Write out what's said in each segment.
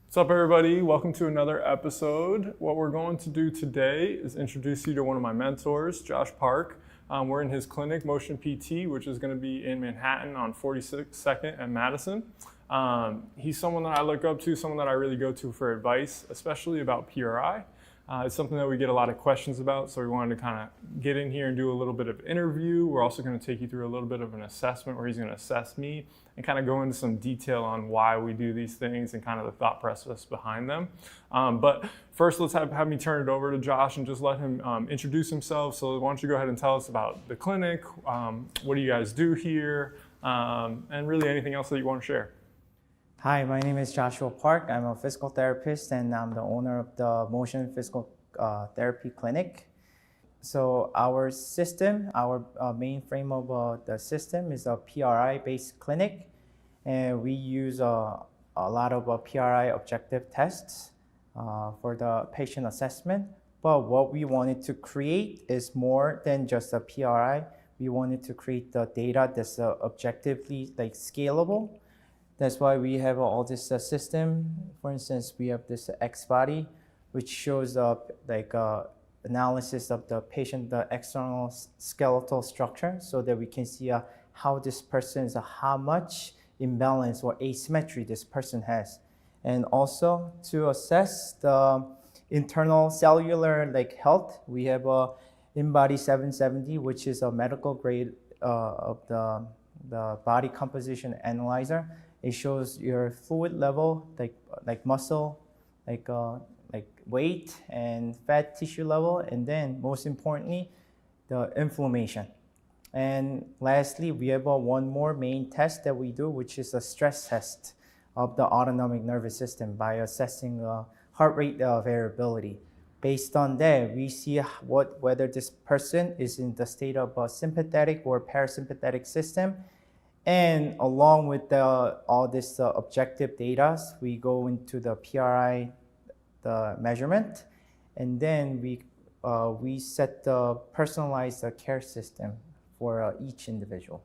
What's up, everybody? Welcome to another episode. What we're going to do today is introduce you to one of my mentors, Josh Park. We're in his clinic, Motion PT, which is going to be in Manhattan on 42nd and Madison. He's someone that I look up to, someone that I really go to for advice, especially about PRI. It's something that we get a lot of questions about, so we wanted to kind of get in here and do a little bit of interview. We're also going to take you through a little bit of an assessment where he's going to assess me and kind of go into some detail on why we do these things and kind of the thought process behind them. But first, let's have me turn it over to Josh and just let him introduce himself. So why don't you go ahead and tell us about the clinic, what do you guys do here, and really anything else that you want to share. Hi, my name is Joshua Park. I'm a physical therapist and I'm the owner of the Motion Physical Therapy Clinic. So our system, our main frame of the system is a PRI-based clinic, and we use a lot of PRI objective tests for the patient assessment. But what we wanted to create is more than just a PRI. We wanted to create the data that's objectively scalable. That's why we have all this system. For instance, we have this X body, which shows up analysis of the patient, the external skeletal structure, so that we can see how this person is, how much imbalance or asymmetry this person has. And also to assess the internal cellular health, we have a InBody 770, which is a medical grade of the body composition analyzer. It shows your fluid level, like muscle, like weight and fat tissue level, and then most importantly, the inflammation. And lastly, we have one more main test that we do, which is a stress test of the autonomic nervous system by assessing heart rate variability. Based on that, we see whether this person is in the state of a sympathetic or parasympathetic system. And along with all this objective data, we go into the PRI, the measurement, and then we set the personalized care system for each individual.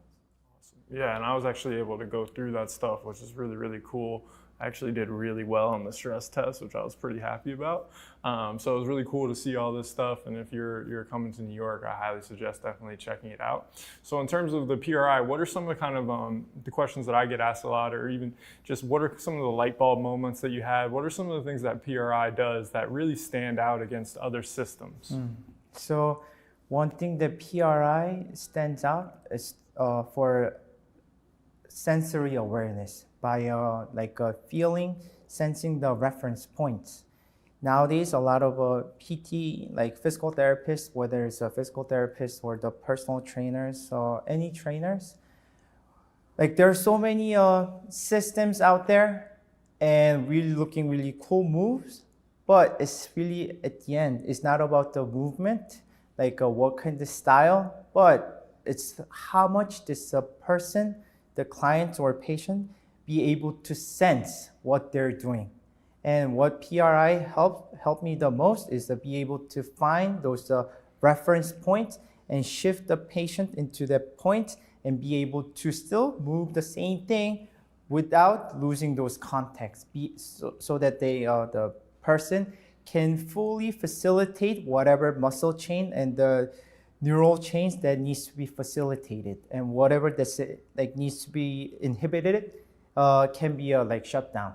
Awesome. Yeah, and I was actually able to go through that stuff, which is really, really cool. I actually did really well on the stress test, which I was pretty happy about. So it was really cool to see all this stuff. And if you're coming to New York, I highly suggest definitely checking it out. So in terms of the PRI, what are some of the kind of the questions that I get asked a lot, or even just what are some of the light bulb moments that you had? What are some of the things that PRI does that really stand out against other systems? So one thing that PRI stands out is for sensory awareness by feeling, sensing the reference points. Nowadays, a lot of PT, like physical therapists, whether it's a physical therapist or the personal trainers or any trainers, there are so many systems out there and really looking really cool moves, but it's really at the end, it's not about the movement, what kind of style, but it's how much this person, the client or patient, be able to sense what they're doing. And what PRI helped me the most is to be able to find those reference points and shift the patient into that point and be able to still move the same thing without losing those contexts, so that the person can fully facilitate whatever muscle chain and the neural chains that needs to be facilitated, and whatever that's needs to be inhibited can be shut down.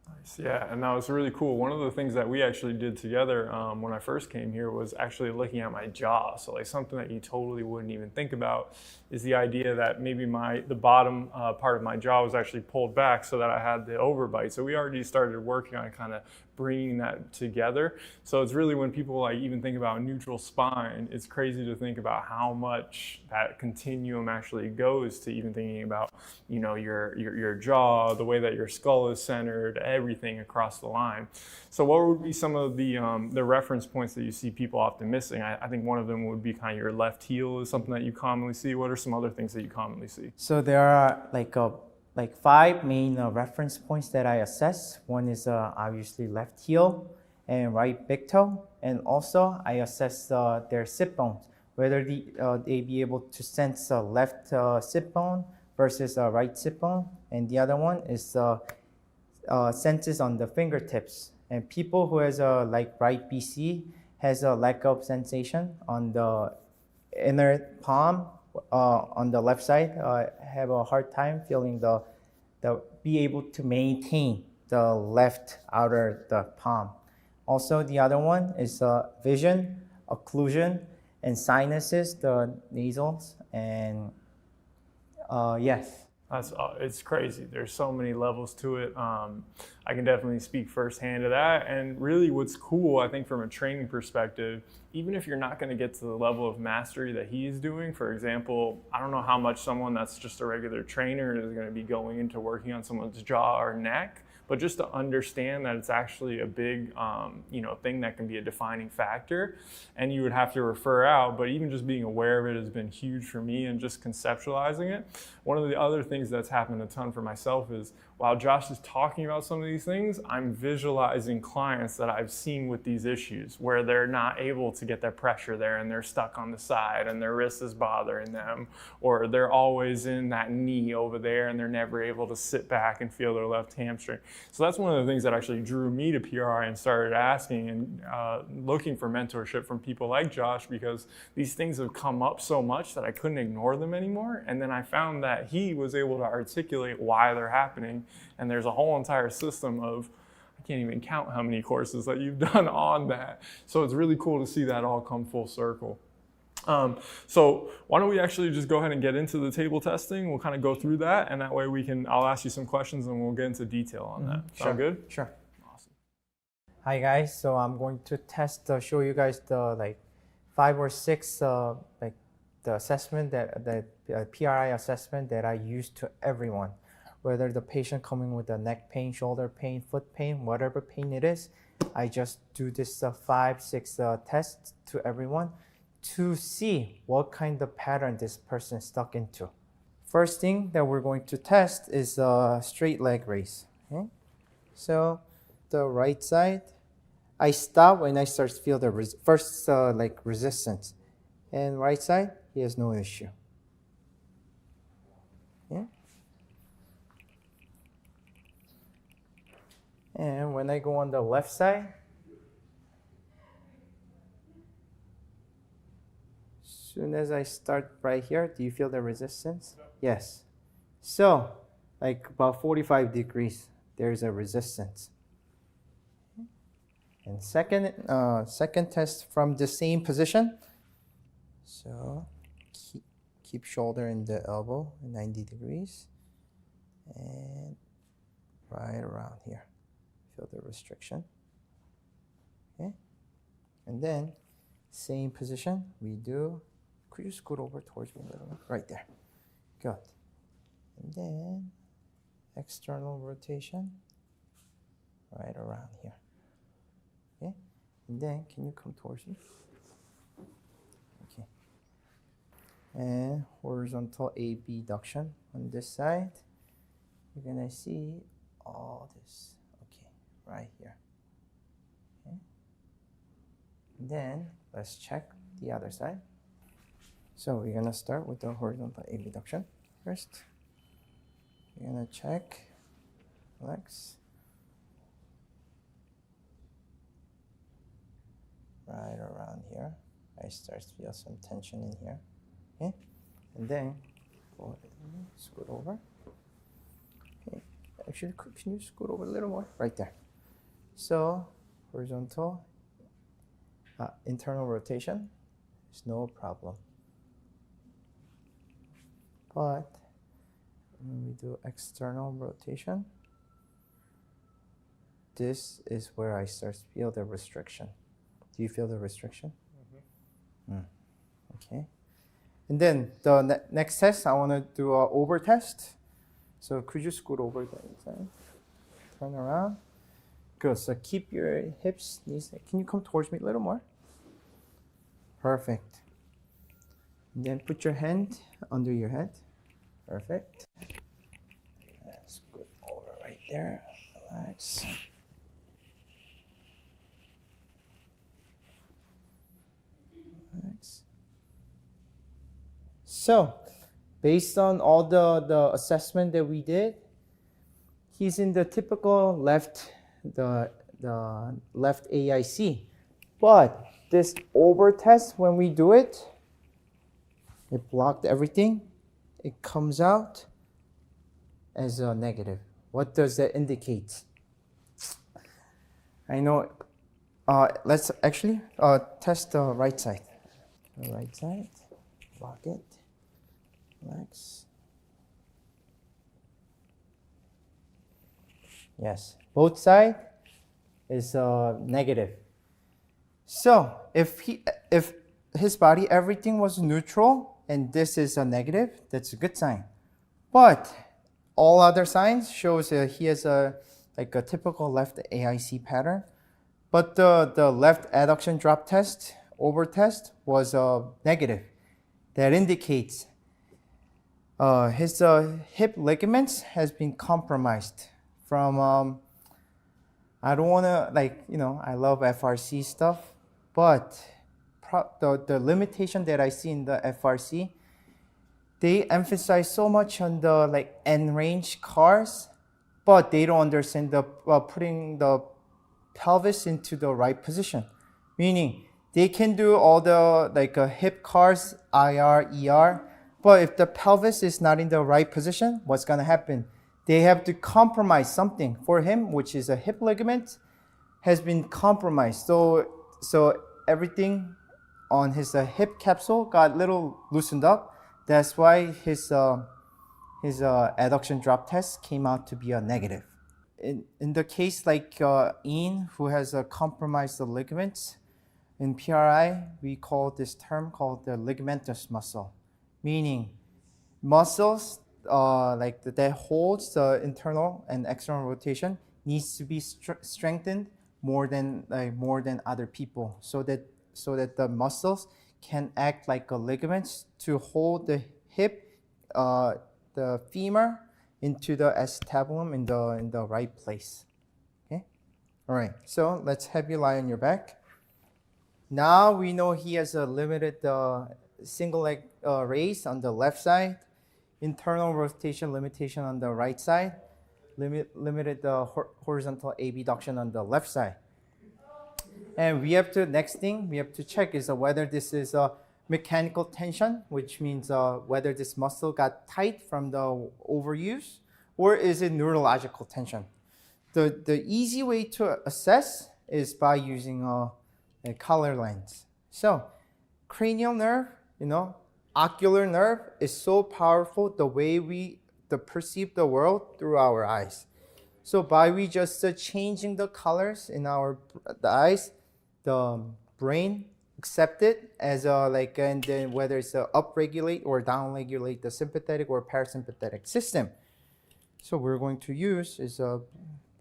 Nice. Yeah, and that was really cool. One of the things that we actually did together when I first came here was actually looking at my jaw. So something that you totally wouldn't even think about is the idea that maybe the bottom part of my jaw was actually pulled back so that I had the overbite. So we already started working on kind of bringing that together. So it's really, when people even think about neutral spine, it's crazy to think about how much that continuum actually goes to even thinking about, your jaw, the way that your skull is centered, everything across the line. So what would be some of the reference points that you see people often missing? I think one of them would be kind of your left heel is something that you commonly see. What are some other things that you commonly see? So there are 5 main reference points that I assess. One is obviously left heel and right big toe, and also I assess their sit bones, whether they be able to sense left sit bone versus right sit bone, and the other one is senses on the fingertips. And people who has a right BC has a lack of sensation on the inner palm on the left side, have a hard time feeling the be able to maintain the left outer the palm. Also, the other one is vision, occlusion, and sinuses, the nasals, and yes. It's crazy. There's so many levels to it. I can definitely speak firsthand to that. And really what's cool, I think from a training perspective, even if you're not going to get to the level of mastery that he's doing, for example, I don't know how much someone that's just a regular trainer is going to be going into working on someone's jaw or neck, but just to understand that it's actually a big thing that can be a defining factor, and you would have to refer out, but even just being aware of it has been huge for me, and just conceptualizing it. One of the other things that's happened a ton for myself is while Josh is talking about some of these things, I'm visualizing clients that I've seen with these issues where they're not able to get their pressure there and they're stuck on the side and their wrist is bothering them, or they're always in that knee over there and they're never able to sit back and feel their left hamstring. So that's one of the things that actually drew me to PRI and started asking and looking for mentorship from people like Josh, because these things have come up so much that I couldn't ignore them anymore. And then I found that he was able to articulate why they're happening. And there's a whole entire system of, I can't even count how many courses that you've done on that. So it's really cool to see that all come full circle. So why don't we actually just go ahead and get into the table testing? We'll kind of go through that, and that way I'll ask you some questions and we'll get into detail on that. Sound good? Sure. Awesome. Hi guys, so I'm going to show you guys the 5 or 6 the assessment the PRI assessment that I use to everyone, whether the patient coming with a neck pain, shoulder pain, foot pain, whatever pain it is. I just do this 5, 6 tests to everyone to see what kind of pattern this person is stuck into. First thing that we're going to test is a straight leg raise. Okay? So the right side, I stop when I start to feel the resistance. And right side, he has no issue. Yeah? And when I go on the left side, as soon as I start right here, do you feel the resistance? Yes. So, about 45 degrees, there's a resistance. And second test from the same position. So, keep shoulder in the elbow, 90 degrees. And right around here. Feel the restriction. Okay. And then, same position, we do. Could you scoot over towards me a little bit? Right there. Good. And then, external rotation, right around here. Okay. And then, can you come towards me? Okay. And horizontal abduction on this side. You're gonna see all this. Okay, right here. Okay. And then, let's check the other side. So we're gonna start with the horizontal abduction first. We're gonna check legs. Right around here. I start to feel some tension in here. Okay? And then go ahead and scoot over. Okay. Actually, can you scoot over a little more? Right there. So horizontal internal rotation is no problem. But when we do external rotation, this is where I start to feel the restriction. Do you feel the restriction? Mm-hmm. Okay. And then the next test, I want to do an over test. So could you scoot over the inside? Turn around. Good. So keep your hips, knees. Can you come towards me a little more? Perfect. And then put your hand under your head. Perfect. Scoot over right there. Relax. Relax. So, based on all the assessment that we did, he's in the typical left, the left AIC. But this over test, when we do it, it blocked everything. It comes out as a negative. What does that indicate? I know. Let's actually test the right side. The right side, lock it, relax. Yes, both sides is negative. So if his body, everything was neutral and this is a negative, that's a good sign. But all other signs shows he has a typical left AIC pattern. But the left adduction drop test, over test, was negative. That indicates his hip ligaments has been compromised from, I don't want to, I love FRC stuff, but the limitation that I see in the FRC, they emphasize so much on the end range cars, but they don't understand the putting the pelvis into the right position. Meaning they can do all the hip cars, IR, ER, but if the pelvis is not in the right position, what's gonna happen? They have to compromise something for him, which is a hip ligament, has been compromised. So everything on his hip capsule got a little loosened up. That's why his adduction drop test came out to be a negative. In the case like Ian, who has compromised the ligaments, in PRI, we call this term called the ligamentous muscle, meaning muscles that holds the internal and external rotation needs to be strengthened more than other people, so that the muscles can act like a ligaments to hold the hip, the femur into the acetabulum in the right place. Okay, all right. So let's have you lie on your back. Now we know he has a limited single leg raise on the left side, internal rotation limitation on the right side, limited horizontal abduction on the left side. And next thing we have to check is whether this is a mechanical tension, which means whether this muscle got tight from the overuse, or is it neurological tension. The easy way to assess is by using a color lens. So cranial nerve, ocular nerve is so powerful the way we perceive the world through our eyes. So by we just changing the colors in the eyes, the brain accept it as and then whether it's upregulate or downregulate the sympathetic or parasympathetic system. So we're going to use is a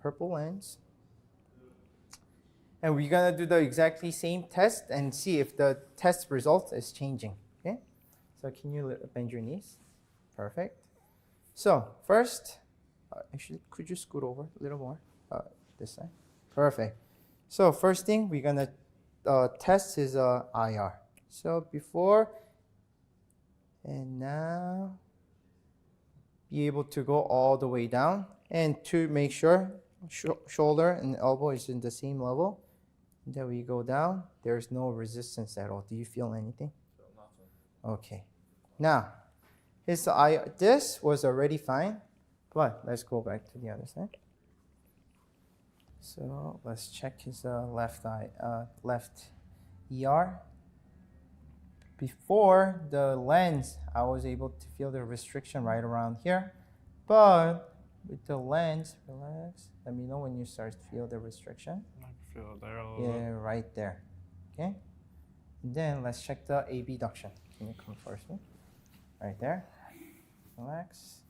purple lens. And we're gonna do the exactly same test and see if the test result is changing. Okay? So can you bend your knees? Perfect. So first, actually, could you scoot over a little more? This side. Perfect. So first thing we're gonna test is IR. So before and now, be able to go all the way down, and to make sure shoulder and elbow is in the same level. Then we go down. There's no resistance at all. Do you feel anything? Nothing. Okay. Now, this was already fine, but let's go back to the other side. So let's check his left ER. Before the lens, I was able to feel the restriction right around here, but with the lens, relax. Let me know when you start to feel the restriction. I can feel it there a little bit. Yeah, right there. Okay. And then let's check the abduction. Can you come first? Right there. Relax.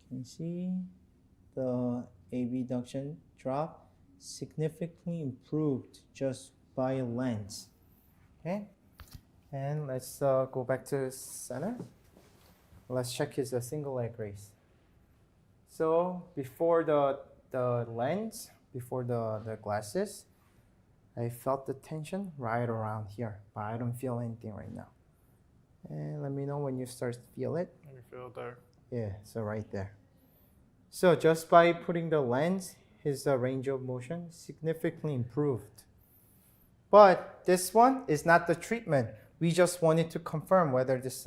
Can you see the abduction drop significantly improved just by a lens? Okay. And let's go back to center. Let's check his single leg raise. So before the lens, before the glasses, I felt the tension right around here, but I don't feel anything right now. And let me know when you start to feel it. I can feel it there. Yeah, so right there. So just by putting the lens, his range of motion significantly improved. But this one is not the treatment. We just wanted to confirm whether this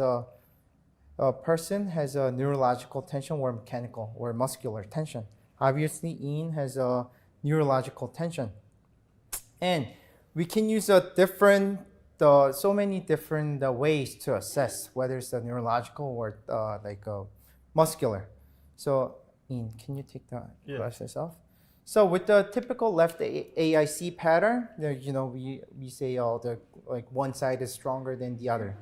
person has a neurological tension or mechanical or muscular tension. Obviously, Ian has a neurological tension. And we can use so many different ways to assess whether it's a neurological or muscular. So, Ian, can you take the glasses off? So with the typical left AIC pattern, we say one side is stronger than the other.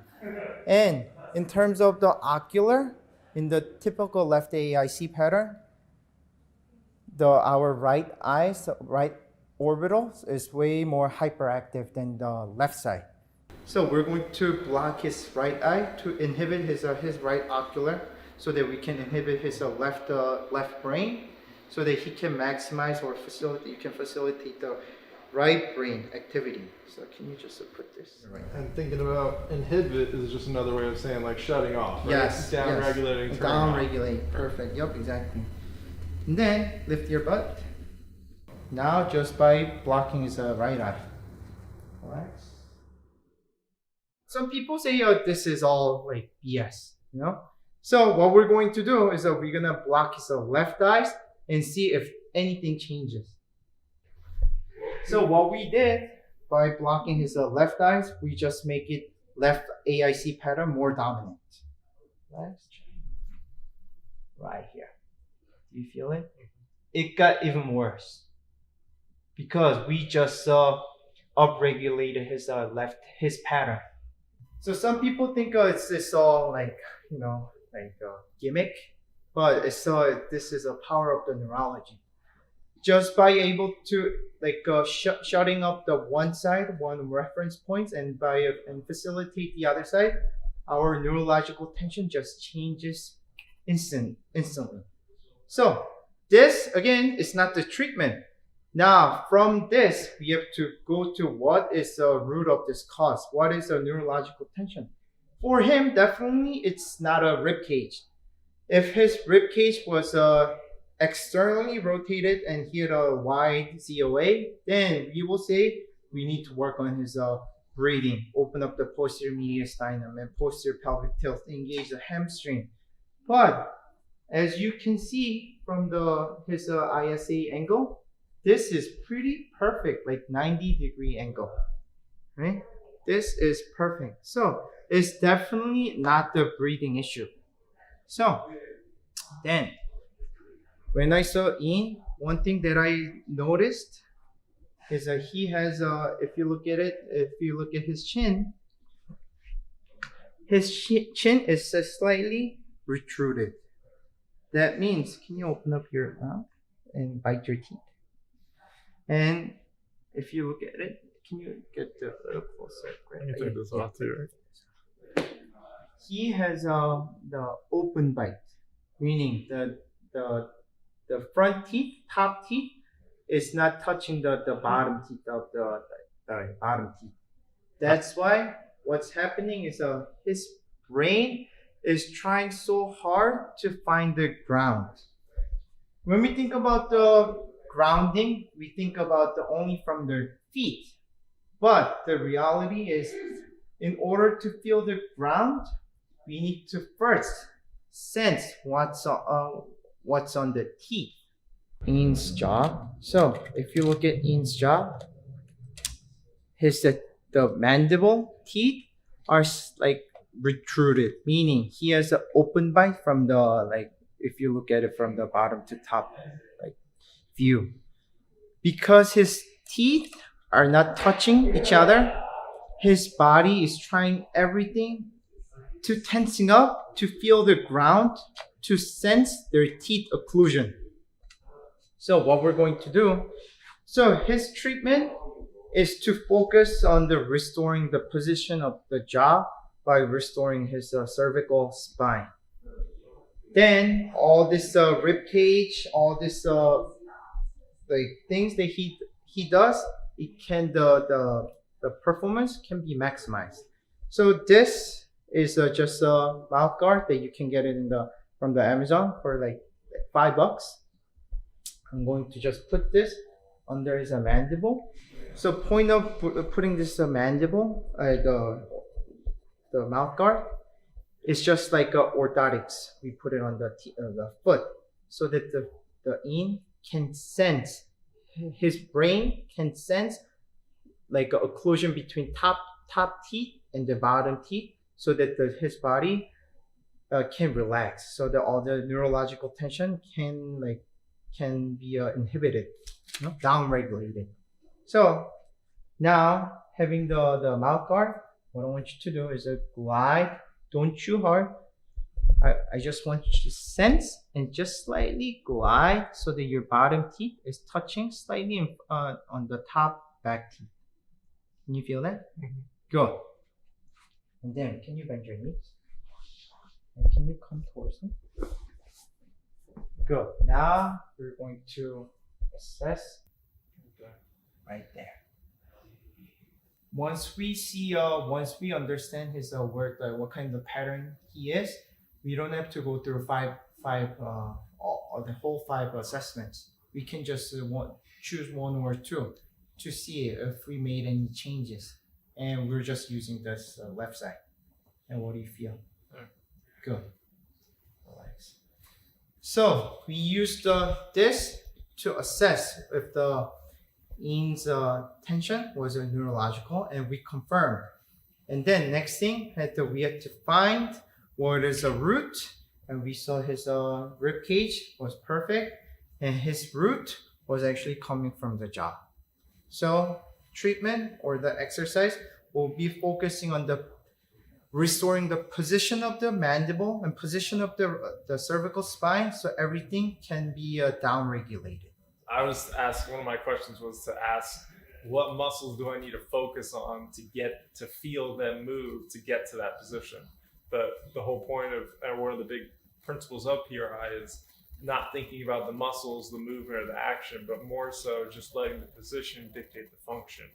And in terms of the ocular, in the typical left AIC pattern, our right orbital is way more hyperactive than the left side. So we're going to block his right eye to inhibit his right ocular, so that we can inhibit his left brain, so that he can maximize or facilitate the right brain activity. So can you just put this? Right. And thinking about inhibit is just another way of saying like shutting off, right? Yes. Down-regulating, yes. turning off. Down-regulate, perfect, yep, exactly. And then lift your butt. Now just by blocking his right eye. Relax. Some people say, this is all like BS, So what we're going to do is we're gonna block his left eyes and see if anything changes. So what we did by blocking his left eyes, we just make it left AIC pattern more dominant. Right here. Do you feel it? It got even worse because we just upregulated his pattern. So some people think it's all gimmick, but this is a power of the neurology. Just by able to shutting up the one reference points and facilitate the other side, our neurological tension just changes instantly. So this again is not the treatment. Now from this we have to go to what is the root of this cause. What is the neurological tension? For him, definitely it's not a rib cage. If his rib cage was externally rotated and he had a wide ZOA, then we will say we need to work on his breathing, open up the posterior mediastinum and posterior pelvic tilt, engage the hamstring. But as you can see from his ISA angle, this is pretty perfect, like 90-degree angle, right? This is perfect. So it's definitely not the breathing issue. So then when I saw Ian, one thing that I noticed is that he has, if you look at his chin is slightly protruded. That means, can you open up your mouth and bite your teeth? And if you look at it, can you get a little closer? I can take this off too. He has the open bite, meaning the front teeth, top teeth, is not touching the bottom teeth of the bottom teeth. That's why what's happening is his brain is trying so hard to find the ground. When we think about the grounding, we think about only from the feet. But the reality is, in order to feel the ground, we need to first sense what's on the teeth. Ian's jaw. So if you look at Ian's jaw, the mandible teeth are protruded, meaning he has an open bite from if you look at it from the bottom to top view. Because his teeth are not touching each other, his body is trying everything to tensing up to feel the ground, to sense their teeth occlusion. So what we're going to do, so his treatment is to focus on restoring the position of the jaw by restoring his cervical spine. Then all this rib cage, all this things that he does, the performance can be maximized. So this is just a mouth guard that you can get it in the from the Amazon for like $5. I'm going to just put this under his mandible. So point of putting this mandible, the mouth guard, is just like orthotics. We put it on the foot so that the in can sense, his brain can sense like a occlusion between top teeth and the bottom teeth, so that his body can relax, so that all the neurological tension can be inhibited, down regulated. So now having the mouth guard, what I want you to do is glide. Don't chew hard. I just want you to sense and just slightly glide so that your bottom teeth is touching slightly on the top back teeth. Can you feel that? Mm-hmm. Good. And then, can you bend your knees? And can you come towards me? Good. Now we're going to assess right there. Once we understand his work, what kind of pattern he is, we don't have to go through the whole 5 assessments. We can just choose 1 or 2 to see if we made any changes. And we're just using this left side. And what do you feel? Good. Relax. So we used this to assess if the Ian's tension was neurological, and we confirmed. And then next thing we had to find what is a root, and we saw his rib cage was perfect, and his root was actually coming from the jaw. So treatment or the exercise will be focusing on restoring the position of the mandible and position of the cervical spine, so everything can be down regulated. I was asked, one of my questions was to ask, what muscles do I need to focus on to feel them move to get to that position? But the whole point of, and one of the big principles of PRI is not thinking about the muscles, the movement, or the action, but more so just letting the position dictate the function.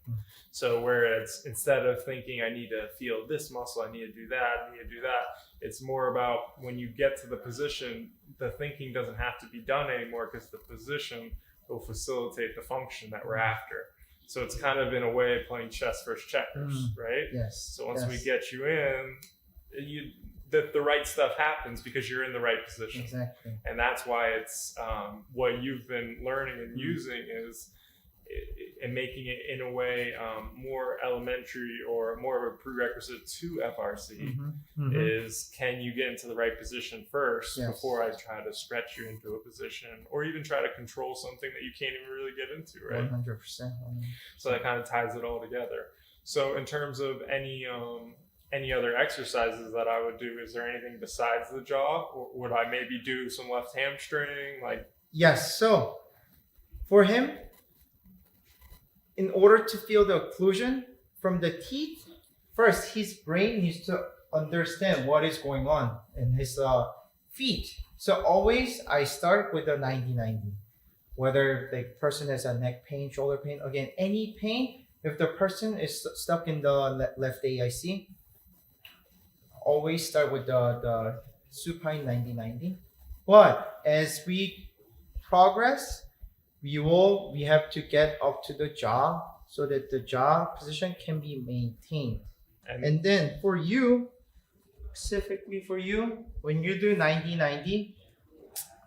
So where it's, instead of thinking I need to feel this muscle, I need to do that, it's more about when you get to the position, the thinking doesn't have to be done anymore because the position will facilitate the function that we're after. So it's kind of in a way playing chess versus checkers, right? Yes. So once we get you in, the right stuff happens because you're in the right position. Exactly. And that's why it's what you've been learning and using is and making it in a way more elementary or more of a prerequisite to FRC is, can you get into the right position first before I try to stretch you into a position or even try to control something that you can't even really get into, right? 100%. So that kind of ties it all together. So in terms of any other exercises that I would do, is there anything besides the jaw? Or would I maybe do some left hamstring? Yes. So for him, in order to feel the occlusion from the teeth, first his brain needs to understand what is going on in his feet. So always I start with a 90-90. Whether the person has a neck pain, shoulder pain, again, any pain, if the person is stuck in the left AIC, always start with the supine 90-90. But as we progress, we have to get up to the jaw so that the jaw position can be maintained. And then for you, specifically for you, when you do 90-90,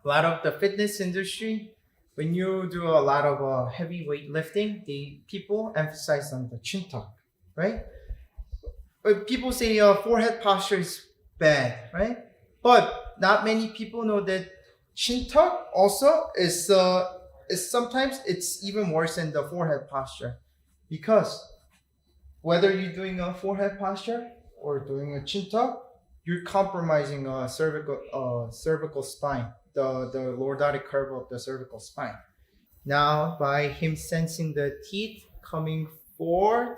a lot of the fitness industry, when you do a lot of heavy weight lifting, people emphasize on the chin tuck, right? But people say forehead posture is bad, right? But not many people know that chin tuck also is sometimes it's even worse than the forehead posture, because whether you're doing a forehead posture or doing a chin tuck, you're compromising cervical spine, the lordotic curve of the cervical spine. Now, by him sensing the teeth coming forward,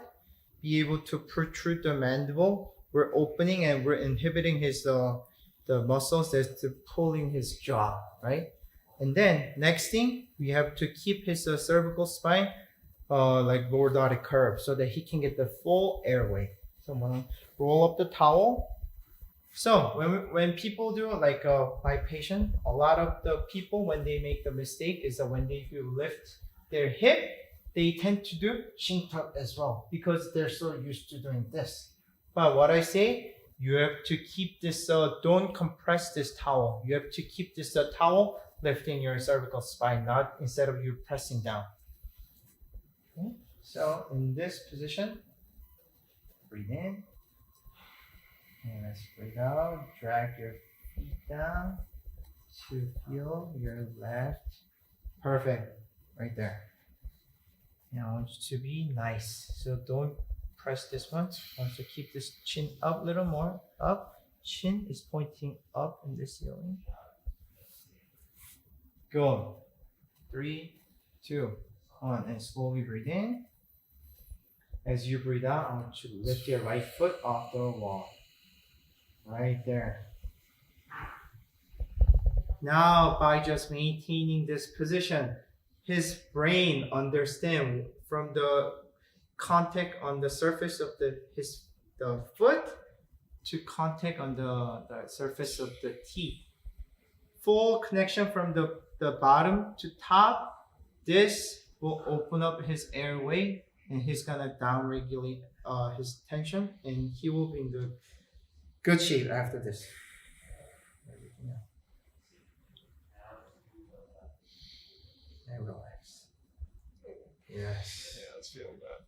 be able to protrude the mandible, we're opening and we're inhibiting his the muscles that's pulling his jaw, right? And then next thing, we have to keep his cervical spine like lordotic curve so that he can get the full airway. So I'm gonna roll up the towel So when people do like my patient, a lot of the people when they make the mistake is that when they do lift their hip, they tend to do chin tuck as well because they're so used to doing this. But what I say, you have to keep this, don't compress this towel. You have to keep this towel lifting your cervical spine, not instead of you pressing down. Okay. So in this position, breathe in. And let's breathe out. Drag your feet down to feel your left. Perfect. Right there. Now I want you to be nice. So don't press this one. I want you to keep this chin up a little more. Up. Chin is pointing up in the ceiling. Go. 3, 2, 1. And slowly breathe in. As you breathe out, I want you to lift your right foot off the wall. Right there. Now, by just maintaining this position, his brain understands from the contact on the surface of the foot to contact on the surface of the teeth. Full connection from the bottom to top. This will open up his airway and he's gonna down regulate his tension and he will be in the good shape after this. And relax. Yes. Yeah, it's feeling bad.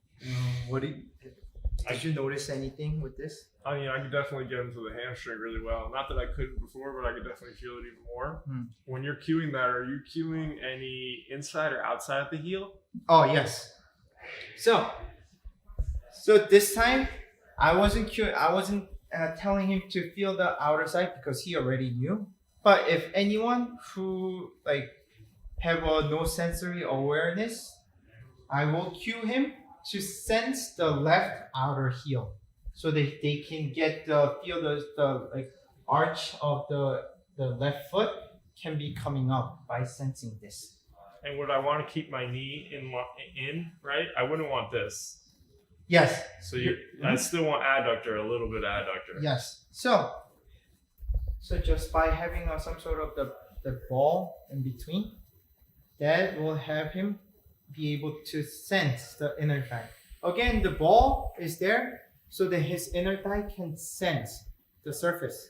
Did you notice anything with this? I mean, I could definitely get into the hamstring really well. Not that I couldn't before, but I could definitely feel it even more. When you're cueing that, are you cueing any inside or outside of the heel? Oh, yes. So this time, I wasn't telling him to feel the outer side because he already knew. But if anyone who have no sensory awareness, I will cue him to sense the left outer heel, so that they can feel the arch of the left foot can be coming up by sensing this. And would I want to keep my knee in, right? I wouldn't want this. Yes. So I still want adductor, a little bit adductor. Yes. So just by having some sort of the ball in between, that will have him be able to sense the inner thigh. Again, the ball is there so that his inner thigh can sense the surface.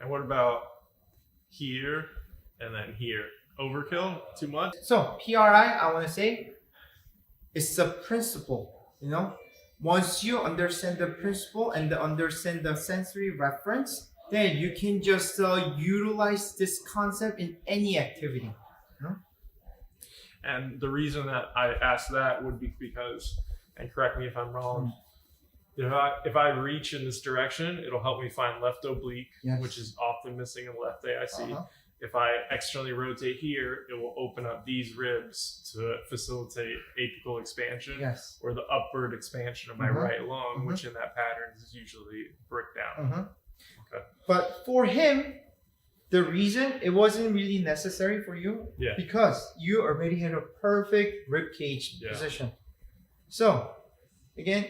And what about here and then here? Overkill? Too much? So PRI, I want to say, it's a principle. Once you understand the principle and understand the sensory reference, then you can just utilize this concept in any activity. And the reason that I asked that would be because, and correct me if I'm wrong, if I reach in this direction, it'll help me find left oblique, yes, which is often missing in left AIC. If I externally rotate here, it will open up these ribs to facilitate apical expansion, yes, or the upward expansion of my right lung, which in that pattern is usually brick down. Okay. But for him, the reason it wasn't really necessary for you, because you already had a perfect rib cage position. So again,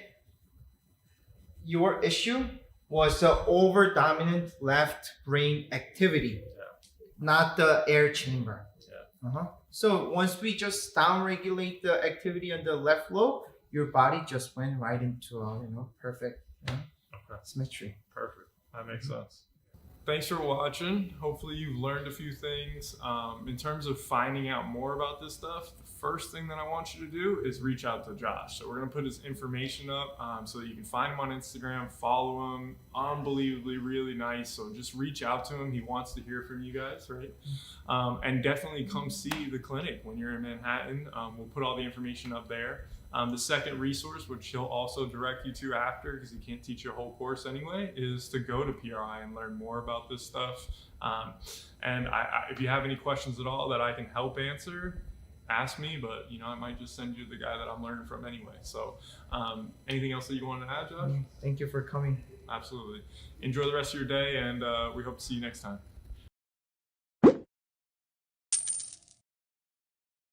your issue was the over dominant left brain activity, not the air chamber. So once we just down regulate the activity on the left lobe, your body just went right into a perfect symmetry. Perfect. That makes sense. Thanks for watching. Hopefully you've learned a few things. In terms of finding out more about this stuff, the first thing that I want you to do is reach out to Josh. So we're gonna put his information up so that you can find him on Instagram, follow him. Unbelievably really nice. So just reach out to him. He wants to hear from you guys, right? And definitely come see the clinic when you're in Manhattan. We'll put all the information up there. The second resource, which he'll also direct you to after, because he can't teach your whole course anyway, is to go to PRI and learn more about this stuff. And if you have any questions at all that I can help answer, ask me, but I might just send you the guy that I'm learning from anyway. So anything else that you want to add, Josh? Thank you for coming. Absolutely. Enjoy the rest of your day, and we hope to see you next time.